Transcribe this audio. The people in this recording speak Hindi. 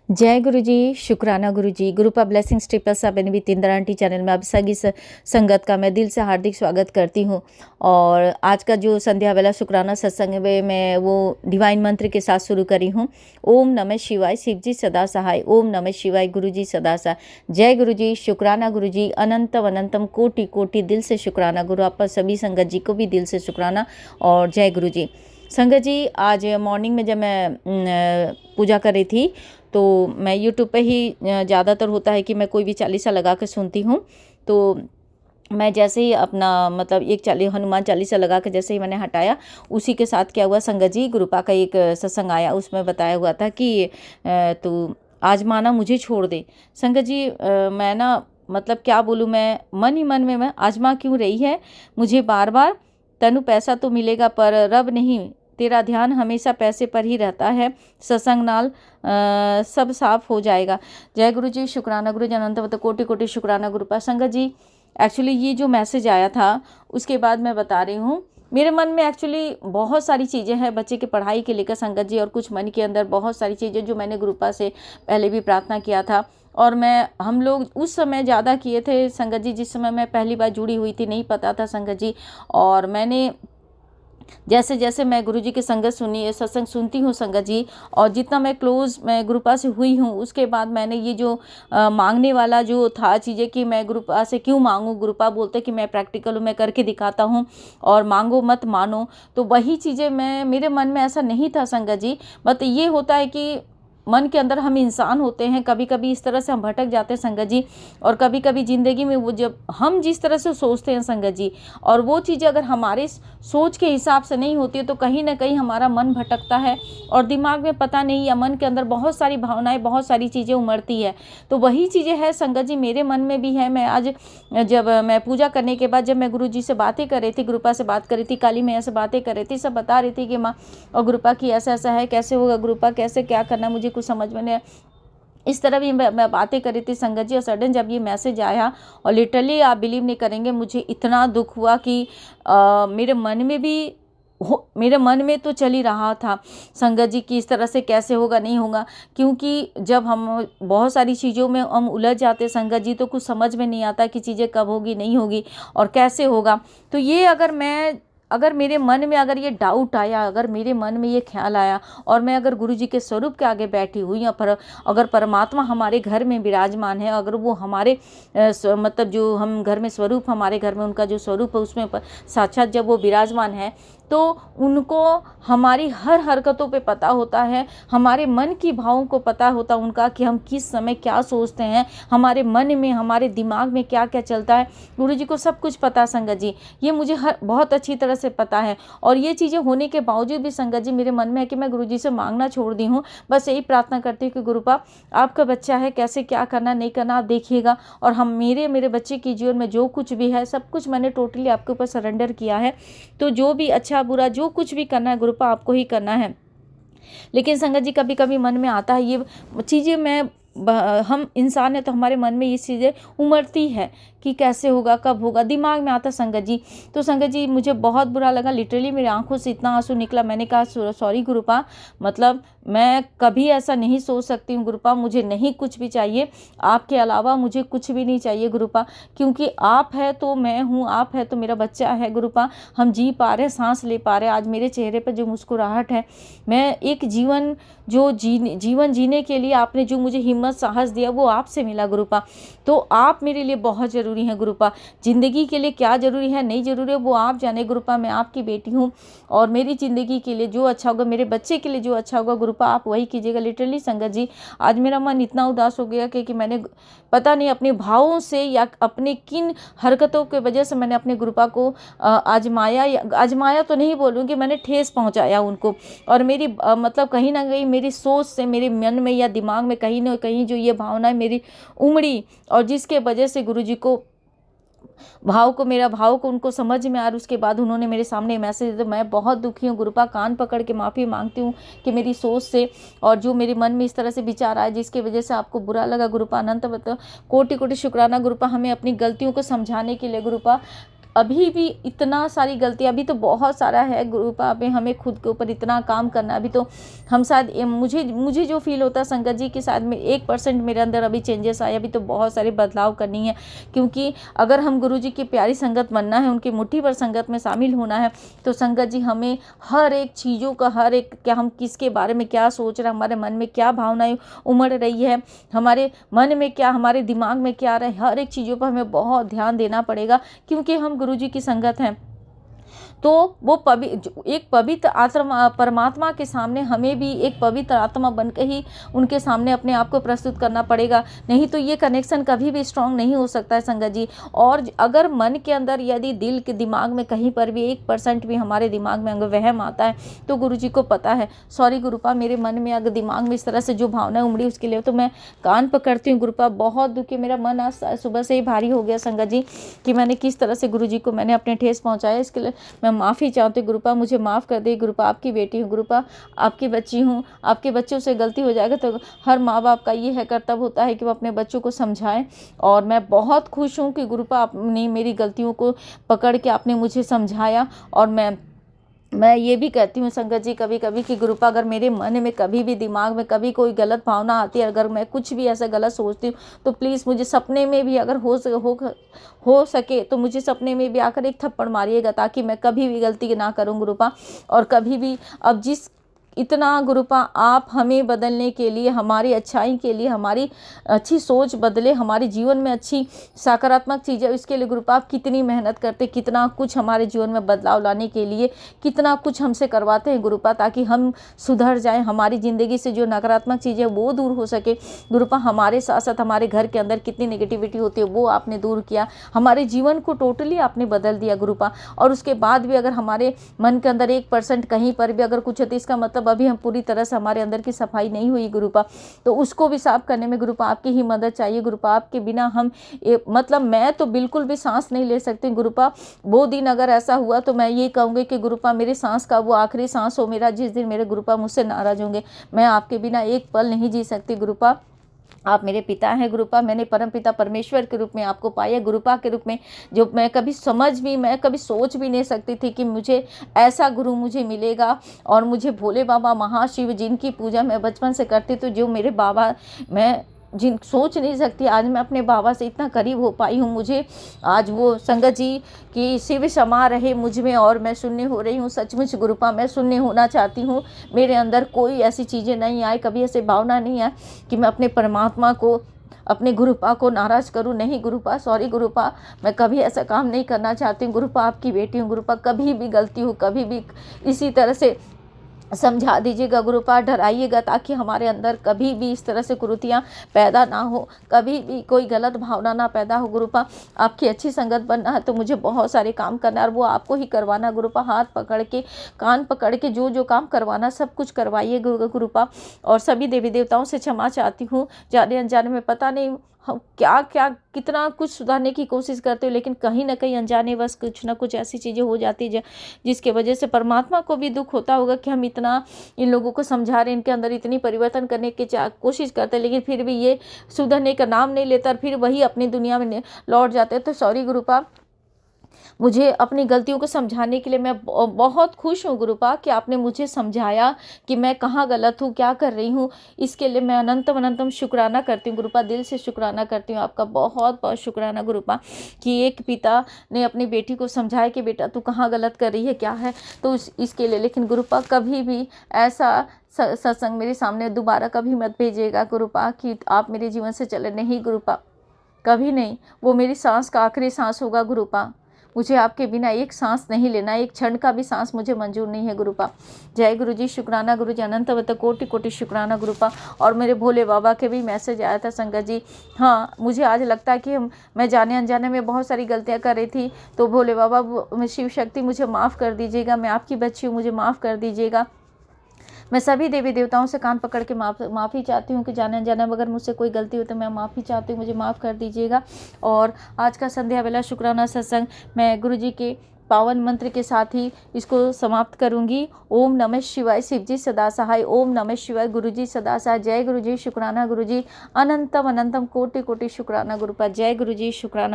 जय गुरु जी, शुक्राना गुरु जी। गुरुपा blessings triple seven with Indira aunty channel में आप सभी संगत का मैं दिल से हार्दिक स्वागत करती हूँ। और आज का जो संध्या वेला शुक्राना सत्संग में मैं वो डिवाइन मंत्र के साथ शुरू करी हूँ। ओम नमः शिवाय, शिव जी सदा सहाय। ओम नमः शिवाय, गुरु जी सदा सहाय। जय गुरु जी, शुक्राना गुरु जी। अनंतम अनंतम कोटि कोटि दिल से शुक्राना गुरु। आप सभी संगत जी को भी दिल से शुक्राना और जय गुरु जी। संगत जी, आज मॉर्निंग में जब मैं पूजा कर रही थी तो मैं यूट्यूब पे ही ज़्यादातर होता है कि मैं कोई भी चालीसा लगा के सुनती हूँ। तो मैं जैसे ही अपना मतलब हनुमान चालीसा लगा के जैसे ही मैंने हटाया, उसी के साथ क्या हुआ संगत जी, गुरुपा का एक सत्संग आया, उसमें बताया हुआ था कि तू आज माना मुझे छोड़ दे। संगत जी, मैं ना मतलब क्या बोलूँ, मैं मन ही मन में मैं आजमा क्यों रही है मुझे बार बार। तनु पैसा तो मिलेगा पर रब नहीं, तेरा ध्यान हमेशा पैसे पर ही रहता है। सत्संग नाल सब साफ हो जाएगा। जय गुरु जी, शुक्राना गुरु जी। अनंत कोटि कोटि शुक्राना गुरु पर। संगत जी, एक्चुअली ये जो मैसेज आया था उसके बाद मैं बता रही हूँ, मेरे मन में एक्चुअली बहुत सारी चीज़ें हैं बच्चे की पढ़ाई के लेकर संगत जी, और कुछ मन के अंदर बहुत सारी चीज़ें जो मैंने गुरुपा से पहले भी प्रार्थना किया था। और हम लोग उस समय ज़्यादा किए थे संगत जी, जिस समय मैं पहली बार जुड़ी हुई थी, नहीं पता था संगत जी। और मैंने जैसे जैसे मैं गुरुजी की संगत सुनी, सत्संग सुनती हूँ संगत जी, और जितना मैं क्लोज मैं गुरुपा से हुई हूँ, उसके बाद मैंने ये जो मांगने वाला जो था चीज़ें कि मैं गुरुपा से क्यों मांगूँ, गुरुपा बोलते कि मैं प्रैक्टिकल हूँ, मैं करके दिखाता हूँ और मांगो मत मानो। तो वही चीज़ें मेरे मन में ऐसा नहीं था संगत जी। बट ये होता है कि मन के अंदर हम इंसान होते हैं, कभी कभी इस तरह से हम भटक जाते हैं संगत जी। और कभी कभी ज़िंदगी में वो जब हम जिस तरह से सोचते हैं संगत जी, और वो चीज़ें अगर हमारे सोच के हिसाब से नहीं होती है, तो कहीं ना कहीं हमारा मन भटकता है और दिमाग में पता नहीं, या मन के अंदर बहुत सारी भावनाएं, बहुत सारी चीज़ें उमड़ती है। तो वही चीज़ें हैं संगत जी, मेरे मन में भी है। मैं आज जब मैं पूजा करने के बाद जब मैं गुरु जी से बातें कर रही थी, गुरुपा से बात कर रही थी, काली मैया से बातें कर रही थी, सब बता रही थी कि माँ और गुरुपा की ऐसा ऐसा है, कैसे होगा गुरुपा, कैसे क्या करना, मुझे कुछ समझ में नहीं। इस तरह भी मैं बातें कर रही थी संगत जी, और सडन जब ये मैसेज आया, और लिटरली आप बिलीव नहीं करेंगे, मुझे इतना दुख हुआ कि मेरे मन में तो चल ही रहा था संगत जी कि इस तरह से कैसे होगा, नहीं होगा। क्योंकि जब हम बहुत सारी चीज़ों में हम उलझ जाते संगत जी, तो कुछ समझ में नहीं आता कि चीज़ें कब होगी, नहीं होगी और कैसे होगा। तो ये अगर मेरे मन में अगर ये डाउट आया, अगर मेरे मन में ये ख्याल आया, और मैं अगर गुरु जी के स्वरूप के आगे बैठी हुई या अगर परमात्मा हमारे घर में विराजमान है, अगर वो हमारे मतलब जो हम घर में स्वरूप, हमारे घर में उनका जो स्वरूप है, उसमें साक्षात जब वो विराजमान है, तो उनको हमारी हर हरकतों पे पता होता है, हमारे मन की भावों को पता होता है उनका, कि हम किस समय क्या सोचते हैं, हमारे मन में, हमारे दिमाग में क्या क्या चलता है। गुरु जी को सब कुछ पता संगत जी, ये मुझे बहुत अच्छी तरह से पता है। और ये चीज़ें होने के बावजूद भी संगत जी मेरे मन में है कि मैं गुरु जी से मांगना छोड़ दी हूँ। बस यही प्रार्थना करती हूँ कि गुरुपा, आपका बच्चा है, कैसे क्या करना नहीं करना आप देखिएगा, और हम मेरे बच्चे की जीवन में जो कुछ भी है, सब कुछ मैंने टोटली आपके ऊपर सरेंडर किया है। तो जो भी अच्छा बुरा जो कुछ भी करना है गुरुपा, आपको ही करना है। लेकिन संगत जी कभी कभी मन में आता है ये चीज़ें, हम इंसान है तो हमारे मन में ये चीज़ें उमड़ती है कि कैसे होगा, कब होगा, दिमाग में आता संगत जी। तो संगत जी मुझे बहुत बुरा लगा, लिटरली मेरी आंखों से इतना आंसू निकला। मैंने कहा सॉरी गुरुपा, मतलब मैं कभी ऐसा नहीं सोच सकती हूँ गुरुपा, मुझे नहीं कुछ भी चाहिए, आपके अलावा मुझे कुछ भी नहीं चाहिए गुरुपा, क्योंकि आप है तो मैं हूँ, आप है तो मेरा बच्चा है गुरुपा, हम जी पा रहे, सांस ले पा रहे। आज मेरे चेहरे पर जो मुस्कुराहट है, मैं एक जीवन जीने के लिए आपने जो मुझे हिम्मत साहस दिया, वो आपसे मिला गुरुपा। तो आप मेरे लिए बहुत ज़रूरी हैं गुरुपा। ज़िंदगी के लिए क्या ज़रूरी है, नहीं ज़रूरी है, वो आप जाने गुरुपा। मैं आपकी बेटी हूँ, और मेरी ज़िंदगी के लिए जो अच्छा होगा, मेरे बच्चे के लिए जो अच्छा होगा गुरुपा, आप वही कीजिएगा। लिटरली संगत जी आज मेरा मन इतना उदास हो गया कि मैंने पता नहीं अपने भावों से या अपने किन हरकतों की वजह से मैंने अपने गुरुपा को आजमाया तो नहीं बोलूँगी, मैंने ठेस पहुँचाया उनको। और मेरी मतलब कहीं ना कहीं मेरी सोच से, मेरे मन में या दिमाग में कहीं ना कहीं जो ये भावनाएं मेरी उमड़ी, और जिसके वजह से गुरुजी को मेरा भाव को उनको समझ में आ रहा, उसके बाद उन्होंने मेरे सामने मैसेज दिया। मैं बहुत दुखी हूँ गुरुपा, कान पकड़ के माफ़ी मांगती हूँ कि मेरी सोच से और जो मेरे मन में इस तरह से विचार आया जिसकी वजह से आपको बुरा लगा गुरुपा। अनंत कोटि कोटि शुक्राना गुरुपा, हमें अपनी गलतियों को समझाने के लिए गुरुपा। अभी भी इतना सारी गलतियाँ, अभी तो बहुत सारा है गुरुपा पे हमें खुद के ऊपर इतना काम करना। अभी तो हम शायद मुझे जो फील होता है संगत जी कि शायद 1% मेरे अंदर अभी चेंजेस आए, अभी तो बहुत सारे बदलाव करनी है। क्योंकि अगर हम गुरु जी की प्यारी संगत बनना है, उनकी मुट्ठी भर संगत में शामिल होना है, तो संगत जी हमें हर एक चीज़ों का, हर एक क्या हम किसके बारे में क्या सोच रहे हैं, हमारे मन में क्या भावनाएं उमड़ रही है, हमारे मन में क्या, हमारे दिमाग में क्या आ रहा है, हर एक चीज़ों पर हमें बहुत ध्यान देना पड़ेगा। क्योंकि हम गुरु जी की संगत हैं, तो वो एक पवित्र आत्मा परमात्मा के सामने हमें भी एक पवित्र आत्मा बनकर ही उनके सामने अपने आप को प्रस्तुत करना पड़ेगा। नहीं तो ये कनेक्शन कभी भी स्ट्रांग नहीं हो सकता है संगत जी। और अगर मन के अंदर, यदि दिल के दिमाग में कहीं पर भी 1% भी हमारे दिमाग में अगर वहम आता है, तो गुरु जी को पता है, सॉरी गुरुपा, मेरे मन में अगर दिमाग में इस तरह से जो भावना उमड़ी उसके लिए तो मैं कान पकड़ती हूँ गुरुपा। बहुत दुखी, मेरा मन आज सुबह से ही भारी हो गया संगत जी कि मैंने किस तरह से गुरु जी को मैंने अपने ठेस पहुँचाया। इसके लिए मैं माफ़ी चाहती हूँ गुरुपा, मुझे माफ़ कर दे गुरुपा। आपकी बेटी हूँ गुरुपा, आपकी बच्ची हूँ। आपके बच्चों से गलती हो जाएगा तो हर माँ बाप का ये है कर्तव्य होता है कि वो अपने बच्चों को समझाएं। और मैं बहुत खुश हूँ कि गुरुपा आपने मेरी गलतियों को पकड़ के आपने मुझे समझाया। और मैं ये भी कहती हूँ संगत जी कभी कभी कि गुरुपा, अगर मेरे मन में कभी भी, दिमाग में कभी कोई गलत भावना आती है, अगर मैं कुछ भी ऐसा गलत सोचती हूँ, तो प्लीज़ मुझे सपने में भी अगर हो सके तो मुझे सपने में भी आकर एक थप्पड़ मारिएगा, ताकि मैं कभी भी गलती ना करूँ गुरुपा। और कभी भी अब जिस इतना गुरुपा आप हमें बदलने के लिए, हमारी अच्छाई के लिए, हमारी अच्छी सोच बदले, हमारे जीवन में अच्छी सकारात्मक चीज़ें, इसके लिए गुरुपा आप कितनी मेहनत करते, कितना कुछ हमारे जीवन में बदलाव लाने के लिए कितना कुछ हमसे करवाते हैं गुरुपा, ताकि हम सुधर जाएं, हमारी ज़िंदगी से जो नकारात्मक चीज़ें वो दूर हो सके। गुरुपा हमारे साथ साथ हमारे घर के अंदर कितनी नेगेटिविटी होती है वो आपने दूर किया, हमारे जीवन को टोटली आपने बदल दिया गुरुपा। और उसके बाद भी अगर हमारे मन के अंदर 1% कहीं पर भी अगर कुछ है, तो इसका मतलब अभी हम पूरी तरह से, हमारे अंदर की सफाई नहीं हुई गुरुपा। तो उसको भी साफ करने में गुरुपा आपकी ही मदद चाहिए गुरुपा। आपके बिना हम मतलब मैं तो बिल्कुल भी सांस नहीं ले सकती गुरुपा। वो दिन अगर ऐसा हुआ तो मैं ये कहूँगी कि गुरुपा मेरी सांस का वो आखिरी सांस हो मेरा, जिस दिन मेरे गुरुपा मुझसे नाराज होंगे। मैं आपके बिना एक पल नहीं जी सकती गुरुपा। आप मेरे पिता हैं गुरुपा, मैंने परम पिता परमेश्वर के रूप में आपको पाया गुरुपा के रूप में, जो मैं कभी मैं कभी सोच भी नहीं सकती थी कि मुझे ऐसा गुरु मुझे मिलेगा। और मुझे भोले बाबा महाशिव जिनकी पूजा मैं बचपन से करती थी, जो मेरे बाबा, मैं जिन सोच नहीं सकती आज मैं अपने बाबा से इतना करीब हो पाई हूँ। मुझे आज वो संगत जी की शिव समा रहे मुझ में, और मैं शून्य हो रही हूँ। सचमुच गुरुपा मैं शून्य होना चाहती हूँ। मेरे अंदर कोई ऐसी चीज़ें नहीं आए, कभी ऐसे भावना नहीं आए कि मैं अपने परमात्मा को, अपने गुरुपा को नाराज़ करूं। नहीं गुरुपा, सॉरी गुरुपा, मैं कभी ऐसा काम नहीं करना चाहती हूँ गुरुपा। आपकी बेटी हूँ गुरुपा, कभी भी गलती हो, कभी भी इसी तरह से समझा दीजिएगा गुरुपा, डराइएगा, ताकि हमारे अंदर कभी भी इस तरह से कुरीतियाँ पैदा ना हो, कभी भी कोई गलत भावना ना पैदा हो गुरुपा। आपकी अच्छी संगत बनना है तो मुझे बहुत सारे काम करना है, और वो आपको ही करवाना गुरुपा। हाथ पकड़ के, कान पकड़ के जो काम करवाना सब कुछ करवाइए गुरुपा। और सभी देवी देवताओं से क्षमा चाहती हूँ, जाने अनजाने में पता नहीं हम क्या क्या कितना कुछ सुधारने की कोशिश करते हो, लेकिन कहीं ना कहीं अनजाने बस कुछ ना कुछ ऐसी चीज़ें हो जाती है जिसके वजह से परमात्मा को भी दुख होता होगा कि हम इतना इन लोगों को समझा रहे हैं, इनके अंदर इतनी परिवर्तन करने की कोशिश करते हैं, लेकिन फिर भी ये सुधरने का नाम नहीं लेता, और फिर वही अपनी दुनिया में लौट जाते हैं। तो सॉरी गुरुपा, मुझे अपनी गलतियों को समझाने के लिए मैं बहुत खुश हूँ गुरुपा कि आपने मुझे समझाया कि मैं कहाँ गलत हूँ, क्या कर रही हूँ। इसके लिए मैं अनंतम शुक्राना करती हूँ गुरुपा, दिल से शुक्राना करती हूँ आपका, बहुत बहुत शुक्राना गुरुपा कि एक पिता ने अपनी बेटी को समझाया कि बेटा तू कहाँ गलत कर रही है, क्या है। तो इसके लिए, लेकिन गुरुपा कभी भी ऐसा सत्संग मेरे सामने दोबारा कभी मत भेजिएगा गुरुपा कि आप मेरे जीवन से चले। नहीं गुरुपा, कभी नहीं। वो मेरी सांस का आखिरी सांस होगा गुरुपा। मुझे आपके बिना एक सांस नहीं लेना, एक क्षण का भी सांस मुझे मंजूर नहीं है गुरुपा। जय गुरु जी, शुक्राना गुरु जी, अनंत कोटि कोटि शुक्राना गुरुपा। और मेरे भोले बाबा के भी मैसेज आया था संगत जी। हाँ, मुझे आज लगता है कि मैं जाने अनजाने में बहुत सारी गलतियाँ कर रही थी, तो भोले बाबा शिव शक्ति मुझे माफ़ कर दीजिएगा, मैं आपकी बच्ची हूँ, मुझे माफ़ कर दीजिएगा। मैं सभी देवी देवताओं से कान पकड़ के माफ़ी चाहती हूँ कि जाने अनजाने में अगर मुझसे कोई गलती हो तो मैं माफ़ी चाहती हूँ, मुझे माफ़ कर दीजिएगा। और आज का संध्या बेला शुक्राना सत्संग मैं गुरु जी के पावन मंत्र के साथ ही इसको समाप्त करूंगी। ओम नमः शिवाय, शिव जी सदा सहाय। ओम नमः शिवाय, गुरु जी सदा सहाय। जय गुरु जी, शुक्राना गुरु जी, अनंतम कोटि कोटि शुक्राना गुरुपा। जय गुरु जी, शुक्राना।